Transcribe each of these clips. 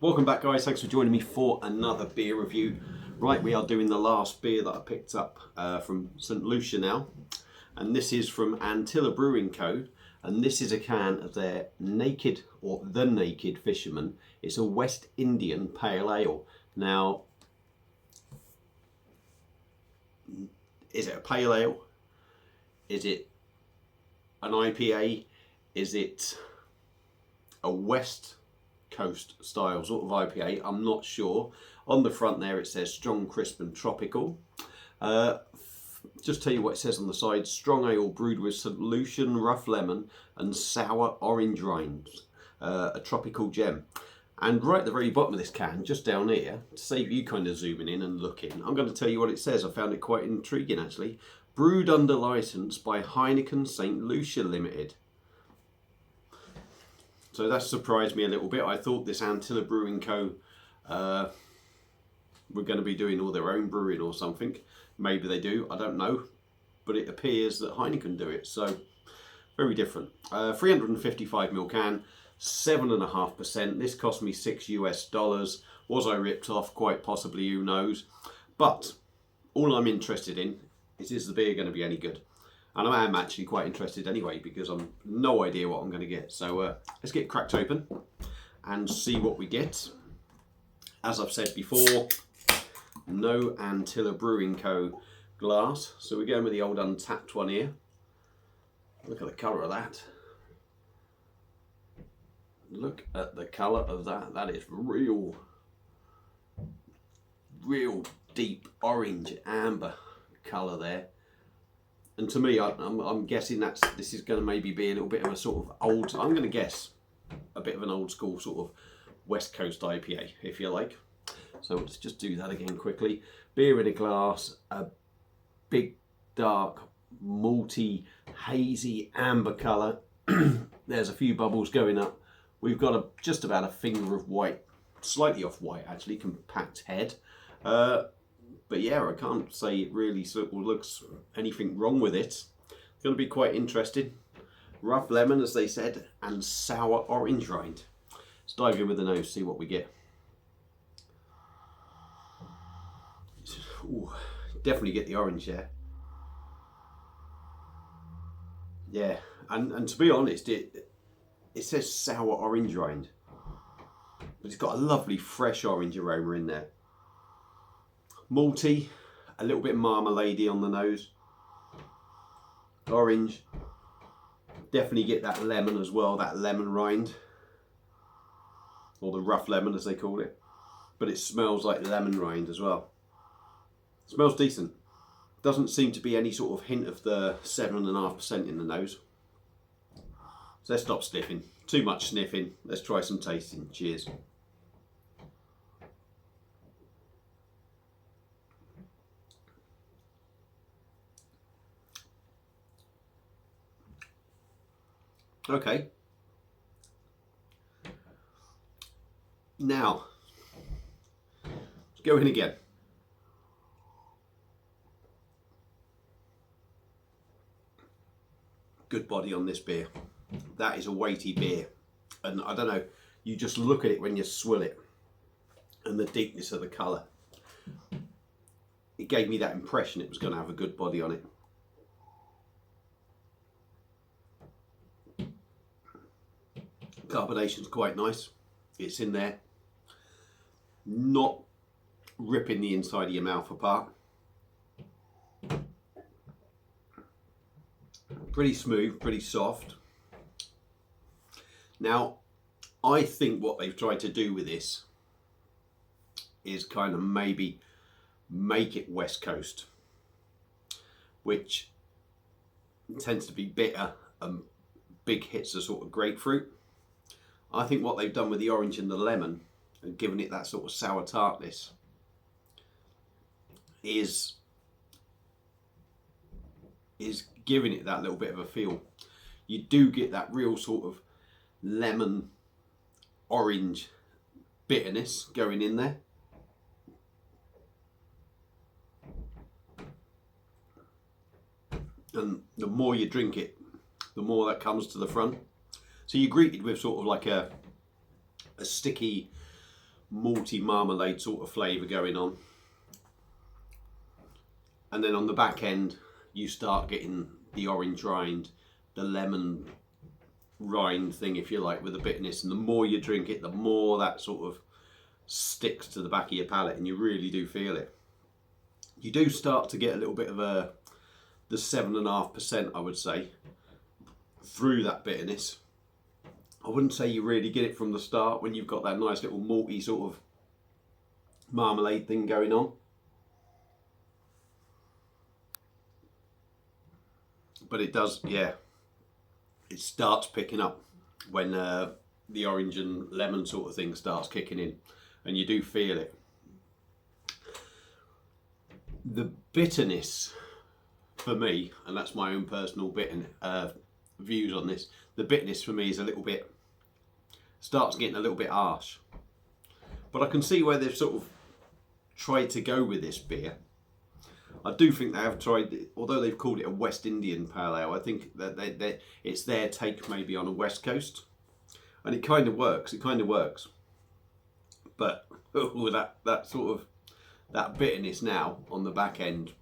Welcome back, guys. Thanks for joining me for another beer review. Right, we are doing the last beer that I picked up from St. Lucia now, and this is from Antilla Brewing Co. And this is a can of their Naked, or the Naked Fisherman. It's a West Indian Pale Ale. Now, is it a Pale Ale? Is it an IPA? Is it a West Coast style sort of IPA? I'm not sure. On the front there it says strong, crisp and tropical. Just tell you what it says on the side. Strong ale brewed with St. Lucian rough lemon and sour orange rinds. A tropical gem. And right at the very bottom of this can, just down here, to save you kind of zooming in and looking, I'm going to tell you what it says. I found it quite intriguing actually. Brewed under licence by Heineken St. Lucia Limited. So that surprised me a little bit. I thought this Antilla Brewing Co. were going to be doing all their own brewing or something. Maybe they do, I don't know. But it appears that Heineken do it, so very different. 355ml can, 7.5%. This cost me $6 US. Was I ripped off? Quite possibly, who knows. But all I'm interested in is the beer going to be any good? And I am actually quite interested anyway, because I've no idea what I'm going to get. So let's get it cracked open and see what we get. As I've said before, no Antilla Brewing Co. glass. So we're going with the old untapped one here. Look at the colour of that. Look at the colour of that. That is real deep orange amber colour there. And to me, I'm guessing this is going to maybe be a little bit of a sort of old, I'm going to guess a bit of an old school sort of West Coast IPA, if you like. So let's just do that again quickly. Beer in a glass, a big, dark, malty, hazy amber colour. There's a few bubbles going up. We've got just about a finger of white, slightly off white actually, compact head. But yeah, I can't say it really sort of looks anything wrong with it. It's going to be quite interesting. Rough lemon, as they said, and sour orange rind. Let's dive in with the nose, see what we get. Ooh, definitely get the orange there. Yeah, and to be honest, it says sour orange rind, but it's got a lovely fresh orange aroma in there. Malty, a little bit marmalade-y on the nose. Orange, definitely get that lemon as well, that lemon rind, or the rough lemon as they call it. But it smells like lemon rind as well. Smells decent. Doesn't seem to be any sort of hint of the 7.5% in the nose. So let's stop sniffing. Too much sniffing. Let's try some tasting. Cheers. Okay. Now, let's go in again. Good body on this beer. That is a weighty beer. And I don't know, you just look at it when you swill it. And the deepness of the colour. It gave me that impression it was going to have a good body on it. Carbonation's quite nice. It's in there. Not ripping the inside of your mouth apart. Pretty smooth, pretty soft. Now, I think what they've tried to do with this is kind of maybe make it West Coast, which tends to be bitter and big hits of sort of grapefruit. I think what they've done with the orange and the lemon and given it that sort of sour tartness is giving it that little bit of a feel. You do get that real sort of lemon orange bitterness going in there. And the more you drink it, the more that comes to the front. So you're greeted with sort of like a sticky malty marmalade sort of flavour going on. And then on the back end, you start getting the orange rind, the lemon rind thing, if you like, with the bitterness. And the more you drink it, the more that sort of sticks to the back of your palate, and you really do feel it. You do start to get a little bit of the 7.5%, I would say, through that bitterness. I wouldn't say you really get it from the start when you've got that nice little malty sort of marmalade thing going on. But it does, yeah, it starts picking up when the orange and lemon sort of thing starts kicking in, and you do feel it. The bitterness for me, and that's my own personal views on this, the bitterness for me is a little bit, starts getting a little bit harsh. But I can see where they've sort of tried to go with this beer. I do think they have tried, although they've called it a West Indian Pale Ale, I think that it's their take maybe on a West Coast. And it kind of works, But that sort of, that bitterness now on the back end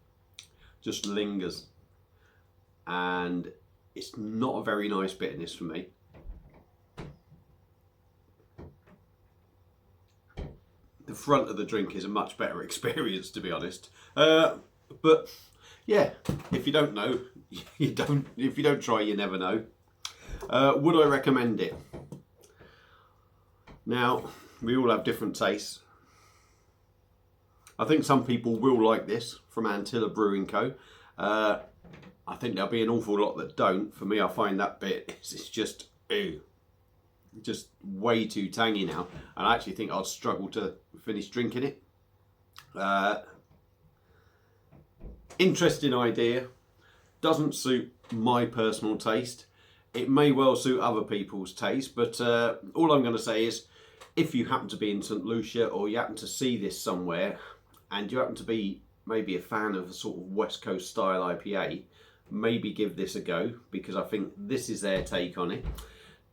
just lingers. And it's not a very nice bitterness for me. The front of the drink is a much better experience, to be honest. But yeah, if you don't know, you don't. If you don't try, you never know. Would I recommend it? Now, we all have different tastes. I think some people will like this from Antilla Brewing Co. I think there'll be an awful lot that don't. For me, I find that bit, it's just, ew. Just way too tangy now. And I actually think I'd struggle to finish drinking it. Interesting idea. Doesn't suit my personal taste. It may well suit other people's taste, but all I'm going to say is, if you happen to be in St. Lucia or you happen to see this somewhere and you happen to be maybe a fan of a sort of West Coast style IPA, maybe give this a go, because I think this is their take on it.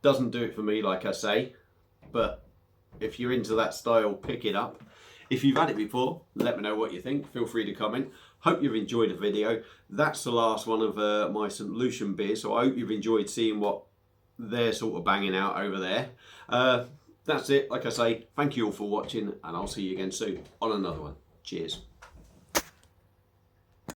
Doesn't do it for me, like I say, but if you're into that style, pick it up. If you've had it before, let me know what you think. Feel free to comment. Hope you've enjoyed the video. That's the last one of my St. Lucian beers, so I hope you've enjoyed seeing what they're sort of banging out over there. That's it. Like I say, thank you all for watching, and I'll see you again soon on another one. Cheers.